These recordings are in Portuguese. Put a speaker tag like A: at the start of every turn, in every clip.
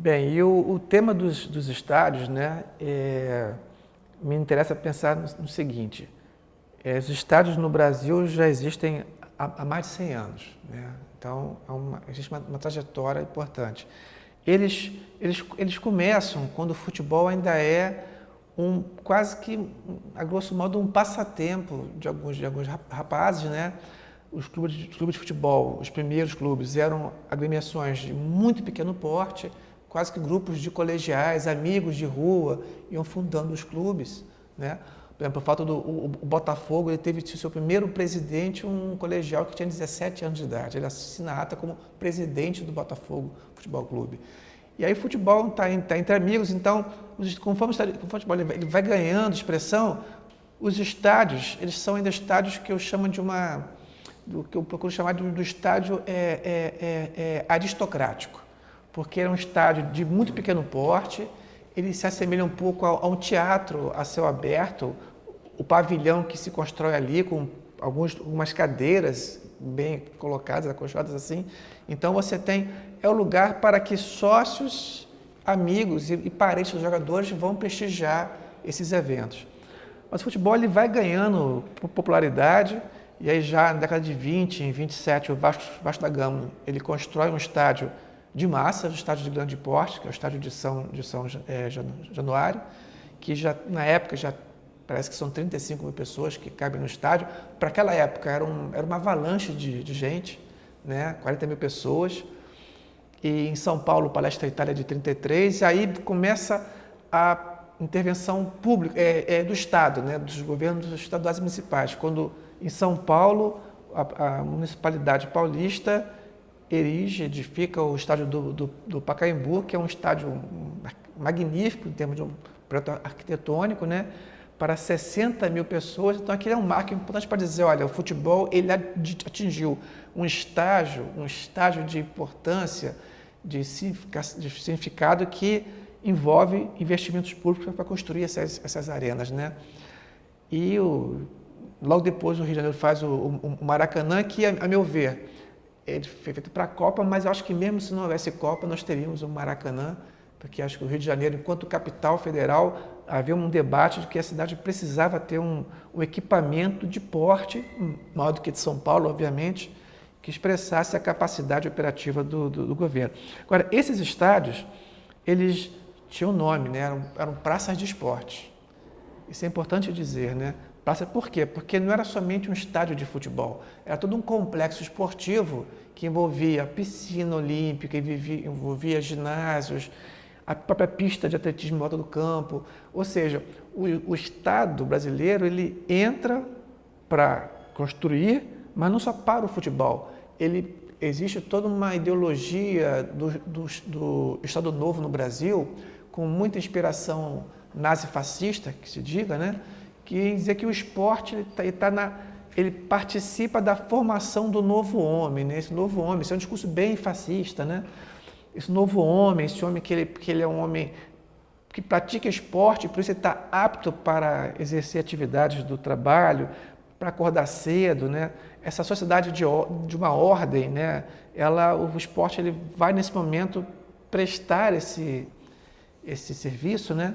A: Bem, e o tema dos estádios, né, me interessa pensar no seguinte, os estádios no Brasil já existem há mais de 100 anos, né? Então existe uma trajetória importante. Eles começam quando o futebol ainda é quase que, a grosso modo, um passatempo de alguns rapazes, né? Os clubes de futebol, os primeiros clubes, eram agremiações de muito pequeno porte, quase que grupos de colegiais, amigos de rua, iam fundando os clubes, né? Por exemplo, o Botafogo, ele teve seu primeiro presidente, um colegial que tinha 17 anos de idade. Ele assina a ata como presidente do Botafogo Futebol Clube. E aí o futebol está entre amigos, então, conforme o futebol ele vai ganhando expressão, os estádios, eles são ainda estádios que eu chamo do que eu procuro chamar do estádio aristocrático, porque é um estádio de muito pequeno porte, ele se assemelha um pouco a um teatro a céu aberto, o pavilhão que se constrói ali com algumas cadeiras bem colocadas, acolchoadas assim. Então você é o lugar para que sócios, amigos e parentes dos jogadores vão prestigiar esses eventos. Mas o futebol ele vai ganhando popularidade, e aí já na década de 20, em 27, o Vasco da Gama, ele constrói um estádio de massa, um estádio de grande porte, que é o estádio de São Januário, que já na época já parece que são 35 mil pessoas que cabem no estádio. Para aquela época era uma avalanche de gente, né? 40 mil pessoas. E em São Paulo, o Palestra Itália de 33, e aí começa a intervenção pública do Estado, né? Dos governos estaduais e municipais. Quando em São Paulo, a municipalidade paulista edifica o estádio do Pacaembu, que é um estádio magnífico em termos de um projeto arquitetônico, né? Para 60 mil pessoas. Então aquele é um marco importante para dizer, olha, o futebol ele atingiu um estágio de importância, de significado que envolve investimentos públicos para construir essas arenas, né? E logo depois o Rio de Janeiro faz o Maracanã, que, a meu ver, ele foi feito para a Copa, mas eu acho que mesmo se não houvesse Copa, nós teríamos o Maracanã, porque acho que o Rio de Janeiro, enquanto capital federal, havia um debate de que a cidade precisava ter um equipamento de porte, maior do que de São Paulo, obviamente, que expressasse a capacidade operativa do governo. Agora, esses estádios, eles tinham nome, né? Eram praças de esporte. Isso é importante dizer, né? Praça por quê? Porque não era somente um estádio de futebol, era todo um complexo esportivo que envolvia piscina olímpica, envolvia ginásios, a própria pista de atletismo em volta do campo. Ou seja, o Estado brasileiro ele entra para construir, mas não só para o futebol. Existe toda uma ideologia do Estado Novo no Brasil, com muita inspiração nazifascista, que se diga, né? Que dizia que o esporte ele participa da formação do novo homem, né? Esse novo homem, isso é um discurso bem fascista, né? Esse novo homem, esse homem que ele é um homem que pratica esporte, por isso ele está apto para exercer atividades do trabalho, para acordar cedo, né? Essa sociedade de uma ordem, né? O esporte ele vai nesse momento prestar esse serviço, né?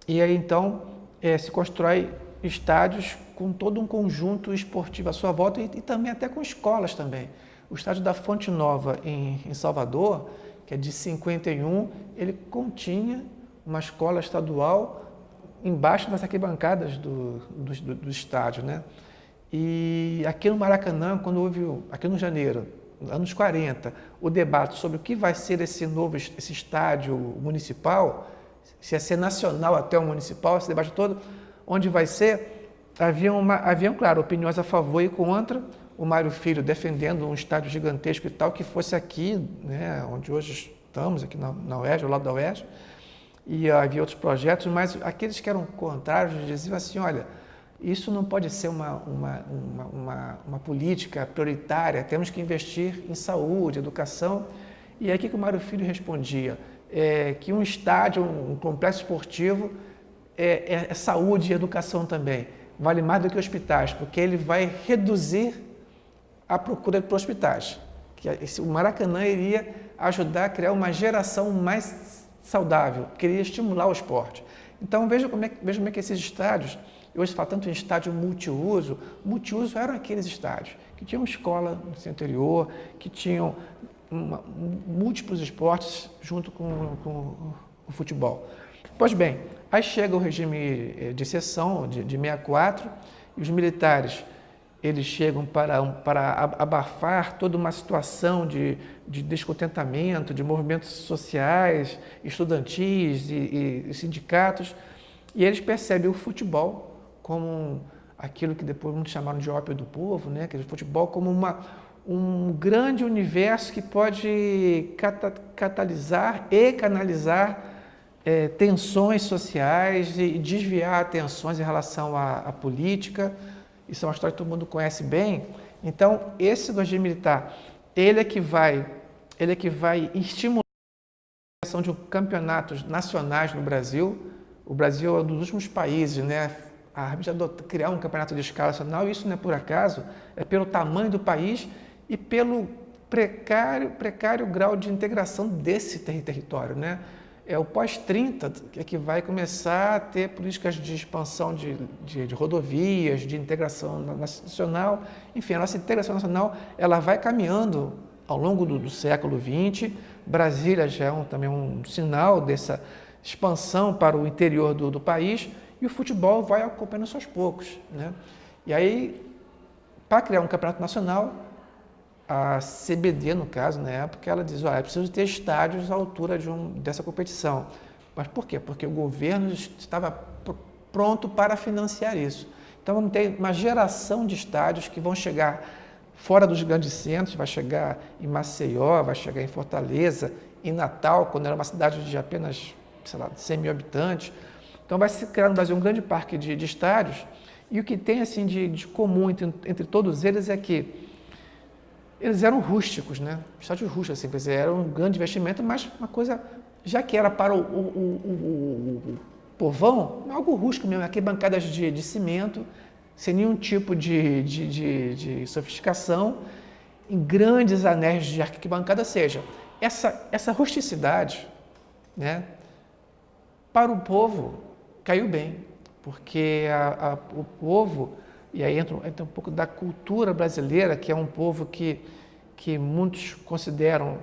A: E aí então se constrói estádios com todo um conjunto esportivo à sua volta e também até com escolas também. O estádio da Fonte Nova em Salvador, que é de 51, ele continha uma escola estadual embaixo das arquibancadas do estádio, né? E aqui no Maracanã, quando houve, aqui no janeiro, anos 40, o debate sobre o que vai ser esse estádio municipal, se ia ser nacional até o municipal, esse debate todo, onde vai ser, haviam, claro, opiniões a favor e contra, o Mário Filho defendendo um estádio gigantesco e tal, que fosse aqui, né, onde hoje estamos, aqui na UERJ, ao lado da UERJ, e havia outros projetos, mas aqueles que eram contrários diziam assim, olha, isso não pode ser uma política prioritária, temos que investir em saúde, educação. E aí o que o Mário Filho respondia? Que um estádio, um complexo esportivo é saúde e educação também. Vale mais do que hospitais, porque ele vai reduzir a procura por hospitais. O Maracanã iria ajudar a criar uma geração mais saudável, queria estimular o esporte. Então veja como é que esses estádios, hoje se fala tanto em estádio multiuso eram aqueles estádios que tinham escola no seu interior, que tinham múltiplos esportes junto com o futebol. Pois bem, aí chega o regime de exceção de 64 e os militares eles chegam para abafar toda uma situação de descontentamento, de movimentos sociais, estudantis e sindicatos, e eles percebem o futebol como aquilo que depois muitos chamaram de ópio do povo, né? Que o futebol como um grande universo que pode catalisar e canalizar tensões sociais e desviar atenções em relação à política. Isso é uma história que todo mundo conhece bem. Então, esse regime militar, ele é que vai estimular a criação de campeonatos nacionais no Brasil. O Brasil é um dos últimos países, né, a criar um campeonato de escala nacional. Isso não é por acaso, é pelo tamanho do país e pelo precário grau de integração desse território, né? É o pós-30 que vai começar a ter políticas de expansão de rodovias, de integração nacional. Enfim, a nossa integração nacional ela vai caminhando ao longo do século XX. Brasília já é também um sinal dessa expansão para o interior do país e o futebol vai acompanhando isso aos poucos, né? E aí, para criar um campeonato nacional, a CBD, no caso, na época, ela diz, olha, é preciso ter estádios à altura dessa competição. Mas por quê? Porque o governo estava pronto para financiar isso. Então, vamos ter uma geração de estádios que vão chegar fora dos grandes centros, vai chegar em Maceió, vai chegar em Fortaleza, em Natal, quando era uma cidade de apenas, 100 mil habitantes. Então, vai se criar no Brasil um grande parque de estádios, e o que tem assim, de comum entre todos eles é que eles eram rústicos, né? Estádios rústicos, assim, quer dizer, era um grande investimento, mas uma coisa, já que era para o povão, algo rústico mesmo, arquibancadas de cimento, sem nenhum tipo de sofisticação, em grandes anéis de arquibancada, ou seja, essa rusticidade, né, para o povo caiu bem, porque o povo, e aí entra um pouco da cultura brasileira, que é um povo que muitos consideram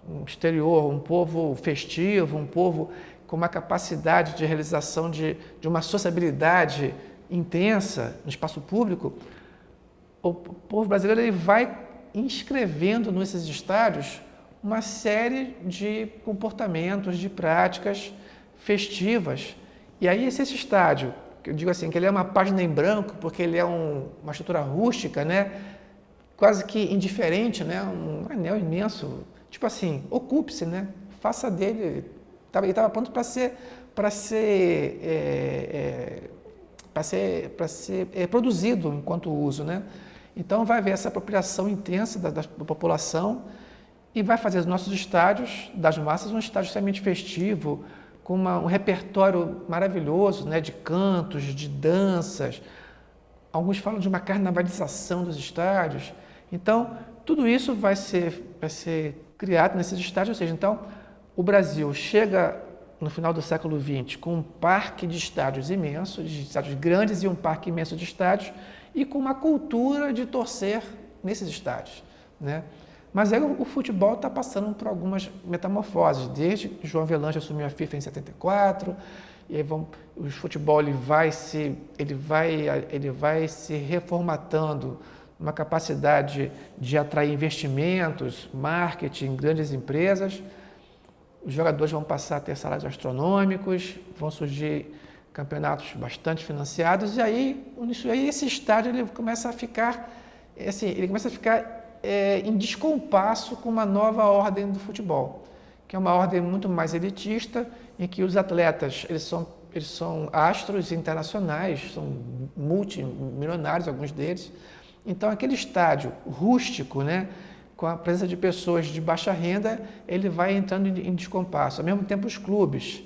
A: um exterior, um povo festivo, um povo com uma capacidade de realização de uma sociabilidade intensa no espaço público. O povo brasileiro ele vai inscrevendo nesses estádios uma série de comportamentos, de práticas festivas. E aí esse estádio, que eu digo assim, que ele é uma página em branco, porque ele é uma estrutura rústica, né? Quase que indiferente, né? Um anel imenso, tipo assim, ocupe-se, né? Faça dele, ele estava pronto para ser produzido enquanto uso, né? Então vai haver essa apropriação intensa da população e vai fazer os nossos estádios das massas um estádio extremamente festivo, com um repertório maravilhoso, né, de cantos, de danças. Alguns falam de uma carnavalização dos estádios. Então, tudo isso vai ser criado nesses estádios. Ou seja, então, o Brasil chega no final do século XX com um parque de estádios imenso, de estádios grandes e um parque imenso de estádios, e com uma cultura de torcer nesses estádios, né? Mas aí o futebol está passando por algumas metamorfoses, desde que João Avelange assumiu a FIFA em 74, e aí o futebol ele vai se reformatando, uma capacidade de atrair investimentos, marketing, grandes empresas. Os jogadores vão passar a ter salários astronômicos, vão surgir campeonatos bastante financiados, e aí esse estádio ele começa a ficar em descompasso com uma nova ordem do futebol, que é uma ordem muito mais elitista, em que os atletas eles são astros internacionais, são multimilionários, alguns deles. Então, aquele estádio rústico, né, com a presença de pessoas de baixa renda, ele vai entrando em descompasso. Ao mesmo tempo, os clubes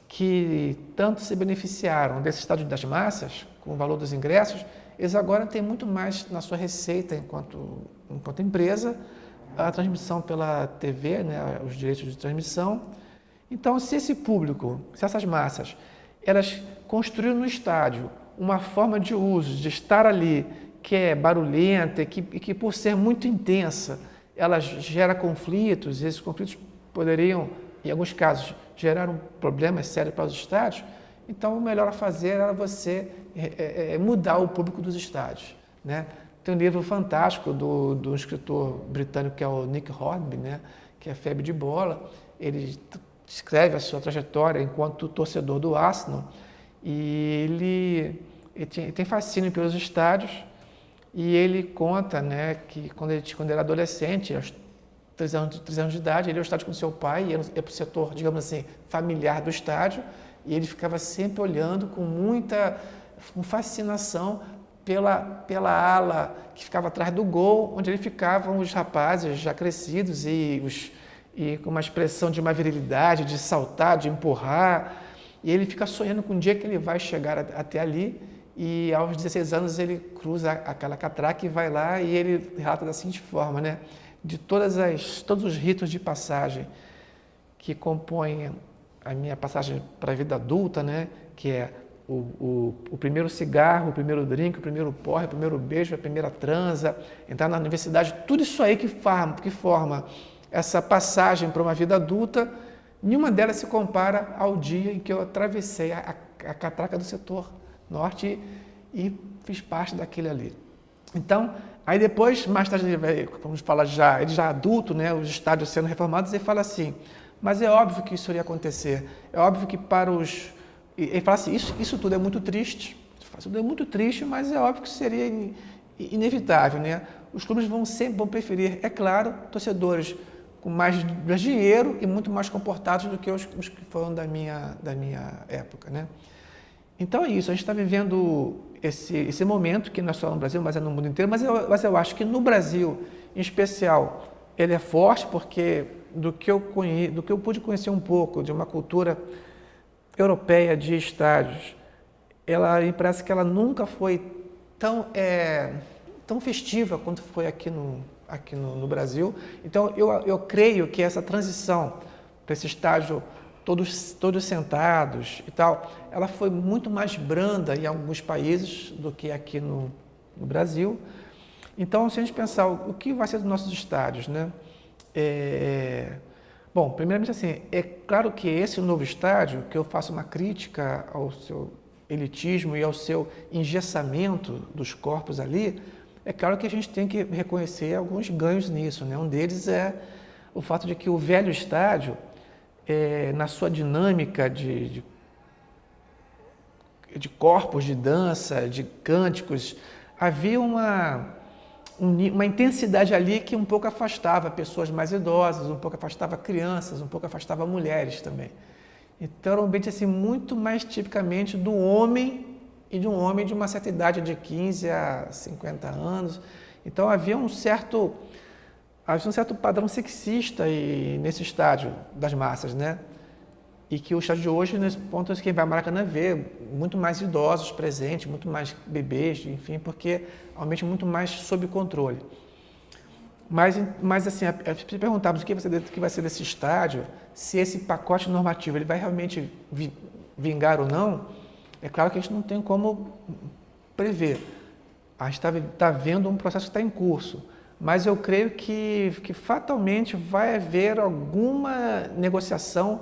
A: que tanto se beneficiaram desse estádio das massas, com o valor dos ingressos, eles agora têm muito mais na sua receita enquanto empresa a transmissão pela TV, né, os direitos de transmissão. Então, se esse público, se essas massas, elas construíram no estádio uma forma de uso, de estar ali, que é barulhenta e que por ser muito intensa, ela gera conflitos, e esses conflitos poderiam, em alguns casos, gerar problemas sérios para os estádios. Então, o melhor a fazer era você mudar o público dos estádios, né? Tem um livro fantástico do escritor britânico que é o Nick Hornby, né? Que é Febre de Bola. Ele escreve a sua trajetória enquanto torcedor do Arsenal e ele tem fascínio pelos estádios e ele conta, né, que quando ele era adolescente, aos 3 anos de idade, ele ia ao estádio com seu pai, ia para o setor, digamos assim, familiar do estádio, e ele ficava sempre olhando com fascinação pela ala que ficava atrás do gol, onde ficavam os rapazes já crescidos e com uma expressão de uma virilidade, de saltar, de empurrar. E ele fica sonhando com um dia que ele vai chegar até ali e aos 16 anos ele cruza aquela catraca e vai lá e ele relata da seguinte forma, né? De todos os ritos de passagem que compõem a minha passagem para a vida adulta, né? Que é o primeiro cigarro, o primeiro drink, o primeiro porre, o primeiro beijo, a primeira transa, entrar na universidade, tudo isso aí que forma essa passagem para uma vida adulta, nenhuma delas se compara ao dia em que eu atravessei a catraca do setor norte e fiz parte daquele ali. Então, aí depois, mais tarde, vamos falar ele já adulto, né, os estádios sendo reformados, ele fala assim, mas é óbvio que isso iria acontecer, é óbvio que para os... Ele fala assim, isso tudo é muito triste, isso tudo é muito triste, mas é óbvio que seria inevitável, né? Os clubes vão preferir, é claro, torcedores com mais dinheiro e muito mais comportados do que os que foram da minha época, né? Então é isso, a gente está vivendo esse momento, que não é só no Brasil, mas é no mundo inteiro, mas eu acho que no Brasil, em especial, ele é forte porque do que eu pude conhecer um pouco de uma cultura europeia de estádios, me parece que ela nunca foi tão festiva quanto foi aqui no Brasil. Então, eu creio que essa transição para esse estádio, todos sentados e tal, ela foi muito mais branda em alguns países do que aqui no Brasil. Então, se a gente pensar o que vai ser dos nossos estádios, né? Bom, primeiramente assim, é claro que esse novo estádio, que eu faço uma crítica ao seu elitismo e ao seu engessamento dos corpos ali, é claro que a gente tem que reconhecer alguns ganhos nisso, né? Um deles é o fato de que o velho estádio, na sua dinâmica de corpos, de dança, de cânticos, havia uma intensidade ali que um pouco afastava pessoas mais idosas, um pouco afastava crianças, um pouco afastava mulheres também. Então era um ambiente assim, muito mais tipicamente do homem e de um homem de uma certa idade, de 15 a 50 anos. Então havia um certo padrão sexista nesse estádio das massas, né? E que o estádio de hoje, nesse ponto, quem vai ao Maracanã vê muito mais idosos presentes, muito mais bebês, enfim, porque realmente muito mais sob controle. Mas assim, se perguntarmos o que vai ser desse estádio, se esse pacote normativo ele vai realmente vingar ou não, é claro que a gente não tem como prever. A gente está vendo um processo que está em curso, mas eu creio que fatalmente vai haver alguma negociação,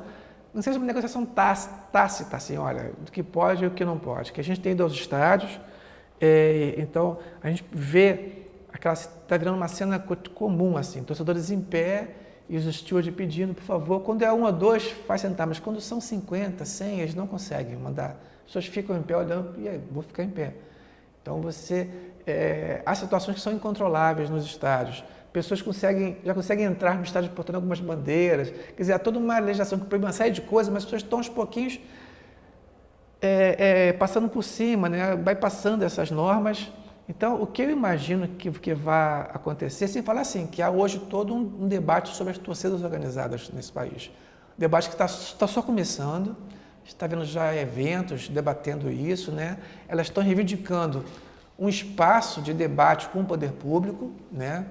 A: não seja uma negociação tácita, assim, olha, do que pode e o que não pode, que a gente tem 2 estádios, então a gente vê está virando uma cena comum, assim, torcedores em pé e os stewards pedindo, por favor, quando é 1 ou 2, faz sentar, mas quando são 50, 100, eles não conseguem mandar, as pessoas ficam em pé olhando, e aí, vou ficar em pé. Então há situações que são incontroláveis nos estádios, pessoas já conseguem entrar no estádio portando algumas bandeiras, quer dizer, há toda uma legislação que proíbe uma série de coisas, mas as pessoas estão aos pouquinhos passando por cima, né? Vai passando essas normas. Então, o que eu imagino que vai acontecer, sem falar assim, que há hoje todo um debate sobre as torcidas organizadas nesse país. Um debate que está só começando, está vendo já eventos debatendo isso, né? Elas estão reivindicando um espaço de debate com o poder público, né?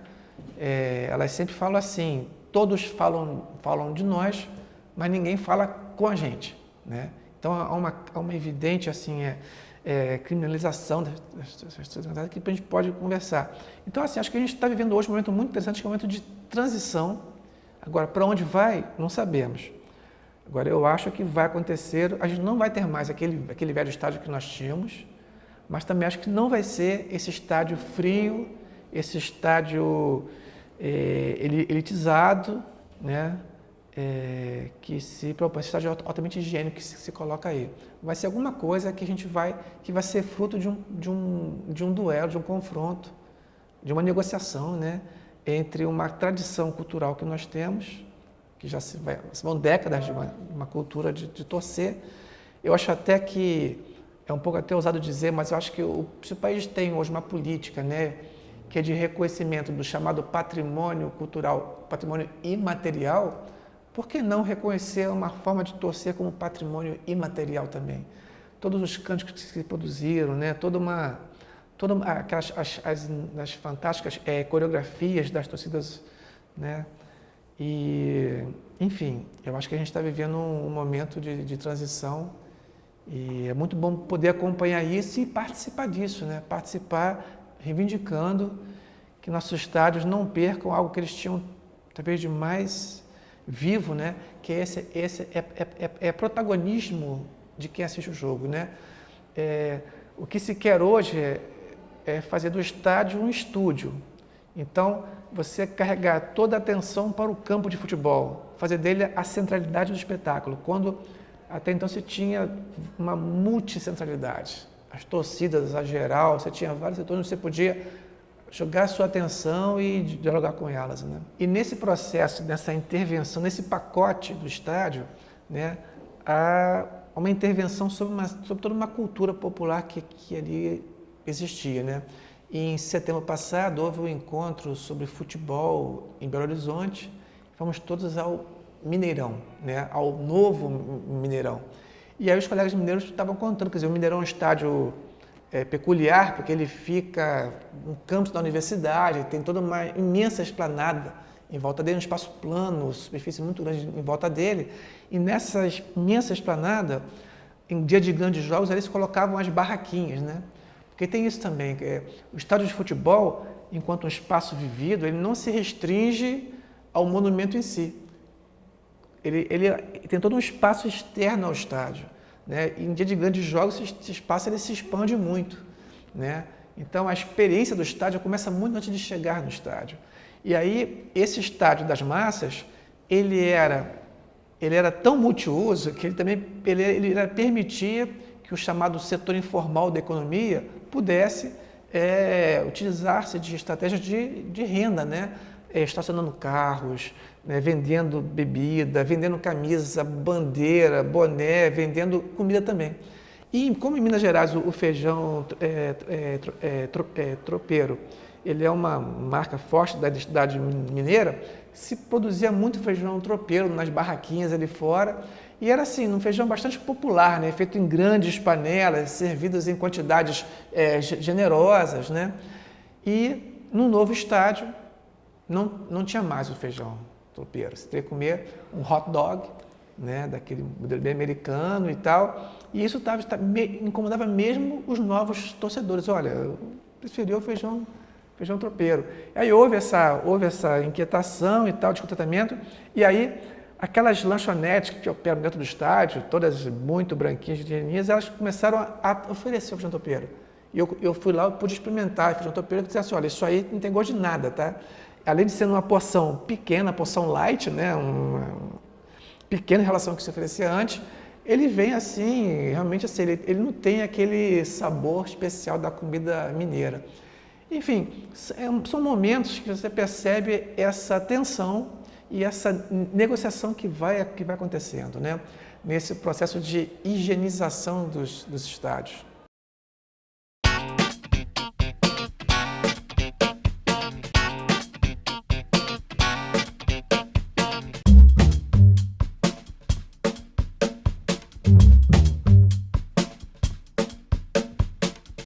A: elas sempre falam assim, todos falam de nós, mas ninguém fala com a gente, né? Então há uma evidente assim, criminalização das que a gente pode conversar. Então assim, acho que a gente está vivendo hoje um momento muito interessante, que é um momento de transição. Agora, para onde vai, não sabemos. Agora, eu acho que vai acontecer, a gente não vai ter mais aquele velho estádio que nós tínhamos, mas também acho que não vai ser esse estádio frio, esse estádio elitizado, né? Que se propõe, esse estádio altamente higiênico que se coloca aí. Vai ser alguma coisa que vai ser fruto de um duelo, de um confronto, de uma negociação, né? Entre uma tradição cultural que nós temos, que já vão décadas de uma cultura de torcer. Eu acho até que, é um pouco até ousado dizer, mas eu acho que se o país tem hoje uma política, né, que é de reconhecimento do chamado patrimônio cultural, patrimônio imaterial, por que não reconhecer uma forma de torcer como patrimônio imaterial também? Todos os cânticos que se produziram, né, as fantásticas coreografias das torcidas, né? E, enfim, eu acho que a gente está vivendo um momento de transição e é muito bom poder acompanhar isso e participar disso, né? Participar, reivindicando que nossos estádios não percam algo que eles tinham, talvez, de mais vivo, né? Que esse protagonismo de quem assiste o jogo, né? O que se quer hoje é fazer do estádio um estúdio. Então, você carregar toda a atenção para o campo de futebol, fazer dele a centralidade do espetáculo, quando até então se tinha uma multicentralidade. As torcidas, a geral, você tinha vários setores onde você podia jogar sua atenção e dialogar com elas, né? E nesse processo, nessa intervenção, nesse pacote do estádio, né, há uma intervenção sobre toda uma cultura popular que ali existia, né? E em setembro passado houve um encontro sobre futebol em Belo Horizonte. Fomos todos ao Mineirão, né? Ao novo Mineirão. E aí os colegas mineiros estavam contando, quer dizer, o Mineirão é um estádio peculiar, porque ele fica no campus da universidade, tem toda uma imensa esplanada em volta dele, um espaço plano, superfície muito grande em volta dele. E nessa imensa esplanada, em dia de grandes jogos, ali se colocavam as barraquinhas, né? Porque tem isso também, o estádio de futebol, enquanto um espaço vivido, ele não se restringe ao monumento em si. Ele tem todo um espaço externo ao estádio, né? E em dia de grandes jogos, esse espaço ele se expande muito, né? Então, a experiência do estádio começa muito antes de chegar no estádio. E aí, esse estádio das massas, ele era tão multiuso que ele também permitia que o chamado setor informal da economia pudesse utilizar-se de estratégias de renda, né? Estacionando carros, né? Vendendo bebida, vendendo camisa, bandeira, boné, vendendo comida também. E como em Minas Gerais o feijão tropeiro, ele é uma marca forte da identidade mineira, se produzia muito feijão tropeiro nas barraquinhas ali fora. E era assim, um feijão bastante popular, né? Feito em grandes panelas, servidos em quantidades generosas, né? E no novo estádio não tinha mais o feijão tropeiro. Você teria que comer um hot dog, né? Daquele modelo bem americano e tal. E isso incomodava mesmo os novos torcedores. Olha, eu preferia o feijão tropeiro. Aí houve essa inquietação e tal de tratamento. E aí aquelas lanchonetes que operam dentro do estádio, todas muito branquinhas, pequenininhas, elas começaram a oferecer o feijão tropeiro. E eu fui lá, eu pude experimentar o feijão tropeiro e disse assim, olha, isso aí não tem gosto de nada, tá? Além de ser uma porção pequena, porção light, né, uma pequena em relação ao que se oferecia antes, ele vem assim, realmente assim, ele não tem aquele sabor especial da comida mineira. Enfim, são momentos que você percebe essa tensão e essa negociação que vai acontecendo, né? Nesse processo de higienização dos estádios.